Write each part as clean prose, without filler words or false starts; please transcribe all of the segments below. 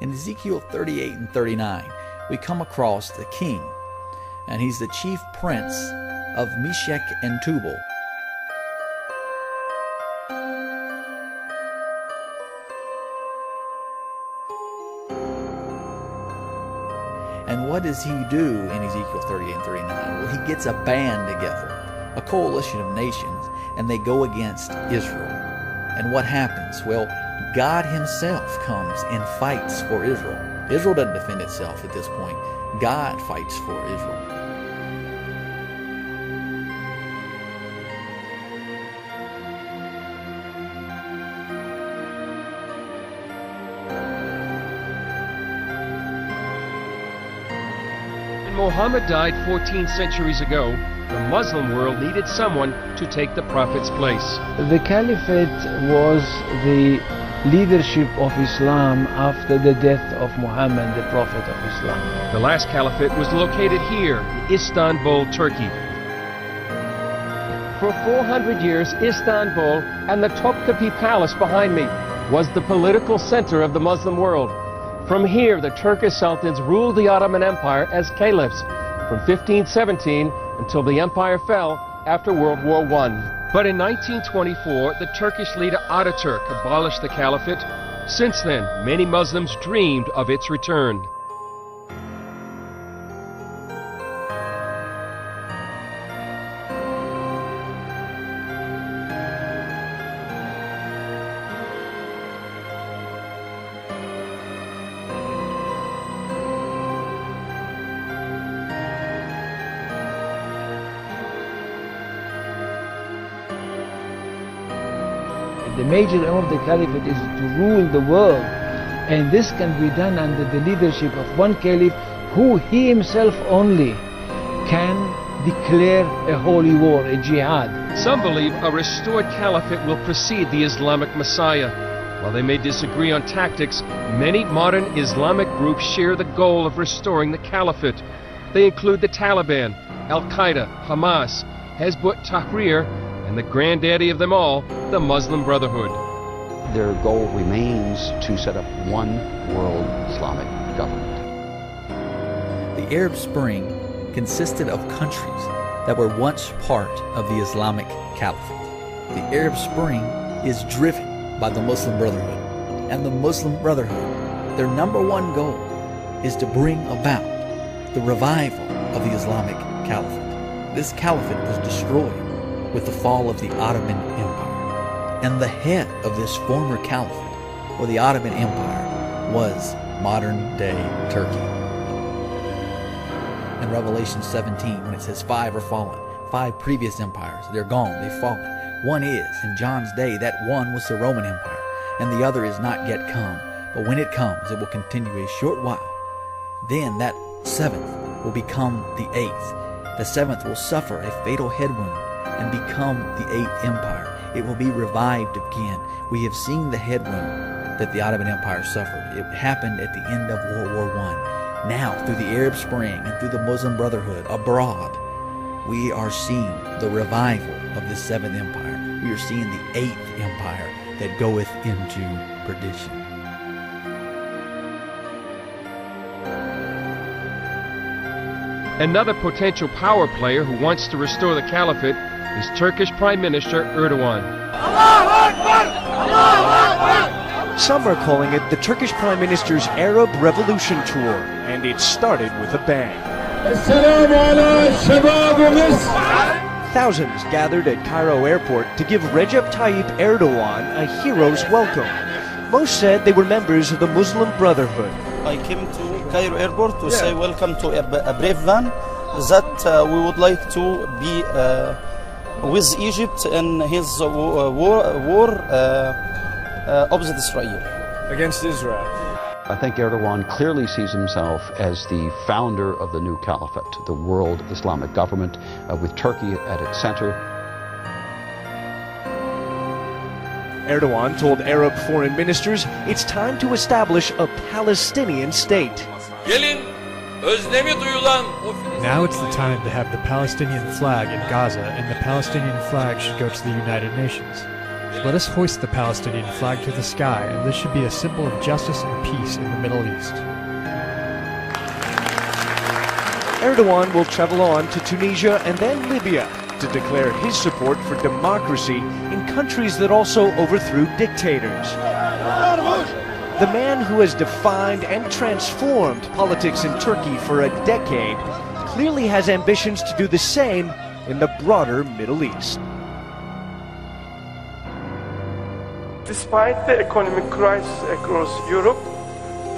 In Ezekiel 38 and 39, we come across the king, and he's the chief prince of Meshech and Tubal. And what does he do in Ezekiel 38 and 39? Well, he gets a band together, a coalition of nations, and they go against Israel. And what happens? Well, God himself comes and fights for Israel. Israel doesn't defend itself at this point. God fights for Israel. Muhammad died 14 centuries ago, the Muslim world needed someone to take the Prophet's place. The Caliphate was the leadership of Islam after the death of Muhammad, the Prophet of Islam. The last Caliphate was located here, in Istanbul, Turkey. For 400 years, Istanbul and the Topkapi Palace behind me was the political center of the Muslim world. From here, the Turkish sultans ruled the Ottoman Empire as caliphs from 1517 until the empire fell after World War I. But in 1924, the Turkish leader Ataturk abolished the caliphate. Since then, many Muslims dreamed of its return. The major aim of the Caliphate is to rule the world, and this can be done under the leadership of one Caliph who he himself only can declare a holy war, a jihad. Some believe a restored caliphate will precede the Islamic Messiah. While they may disagree on tactics, many modern Islamic groups share the goal of restoring the caliphate. They include the Taliban, Al-Qaeda, Hamas, Hezbollah Tahrir, and the granddaddy of them all, the Muslim Brotherhood. Their goal remains to set up one world Islamic government. The Arab Spring consisted of countries that were once part of the Islamic Caliphate. The Arab Spring is driven by the Muslim Brotherhood. And the Muslim Brotherhood, their number one goal is to bring about the revival of the Islamic Caliphate. This caliphate was destroyed with the fall of the Ottoman Empire. And the head of this former caliphate, or the Ottoman Empire, was modern-day Turkey. In Revelation 17, when it says 5 are fallen, 5 previous empires, they're gone, they've fallen. One is, in John's day, that one was the Roman Empire, and the other is not yet come. But when it comes, it will continue a short while. Then that 7th will become the 8th. The 7th will suffer a fatal head wound and become the 8th empire. It will be revived again. We have seen the head wound that the Ottoman Empire suffered. It happened at the end of World War I. Now, through the Arab Spring and through the Muslim Brotherhood abroad, we are seeing the revival of the 7th empire. We are seeing the 8th empire that goeth into perdition. Another potential power player who wants to restore the caliphate is Turkish Prime Minister Erdogan. Some are calling it the Turkish Prime Minister's Arab Revolution Tour, and it started with a bang. Thousands gathered at Cairo airport to give Recep Tayyip Erdogan a hero's welcome. Most said they were members of the Muslim Brotherhood. I came to Cairo airport to say welcome to a brave man that we would like to be with Egypt in his war opposite Israel. Against Israel. I think Erdogan clearly sees himself as the founder of the new caliphate, the world Islamic government, with Turkey at its center. Erdogan told Arab foreign ministers it's time to establish a Palestinian state. Now it's the time to have the Palestinian flag in Gaza, and the Palestinian flag should go to the United Nations. Let us hoist the Palestinian flag to the sky, and this should be a symbol of justice and peace in the Middle East. Erdogan will travel on to Tunisia and then Libya to declare his support for democracy in countries that also overthrew dictators. The man who has defined and transformed politics in Turkey for a decade clearly has ambitions to do the same in the broader Middle East. Despite the economic crisis across Europe,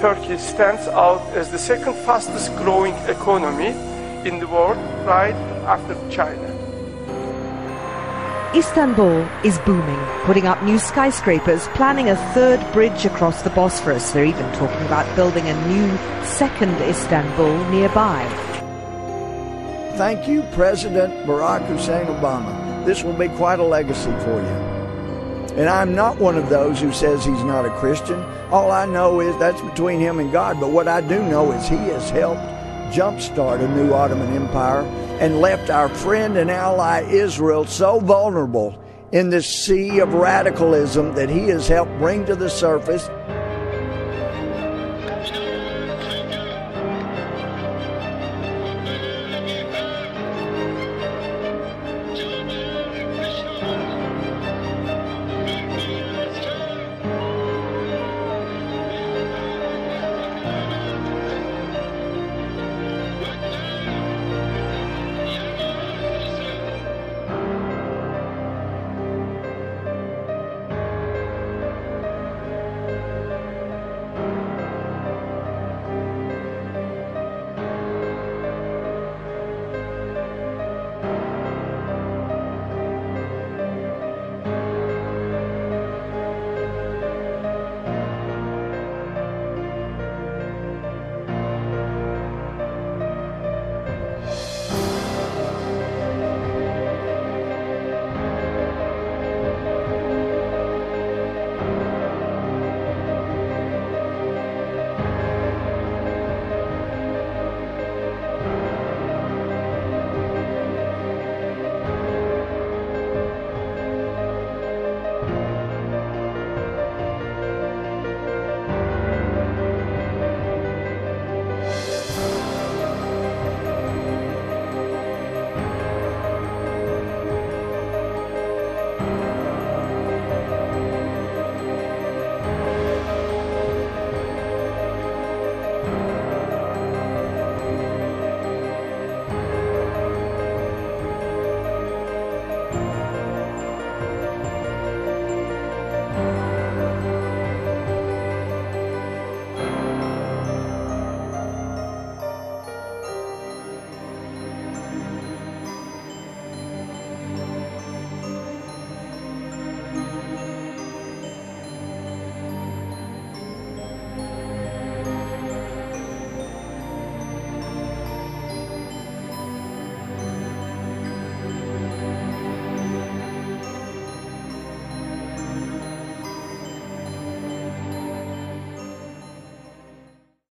Turkey stands out as the second fastest growing economy in the world, right after China. Istanbul is booming, putting up new skyscrapers, planning a third bridge across the Bosphorus. They're even talking about building a new second Istanbul nearby. Thank you, President Barack Hussein Obama. This will be quite a legacy for you. And I'm not one of those who says he's not a Christian. All I know is that's between him and God. But what I do know is he has helped jumpstart a new Ottoman Empire and left our friend and ally Israel so vulnerable in this sea of radicalism that he has helped bring to the surface.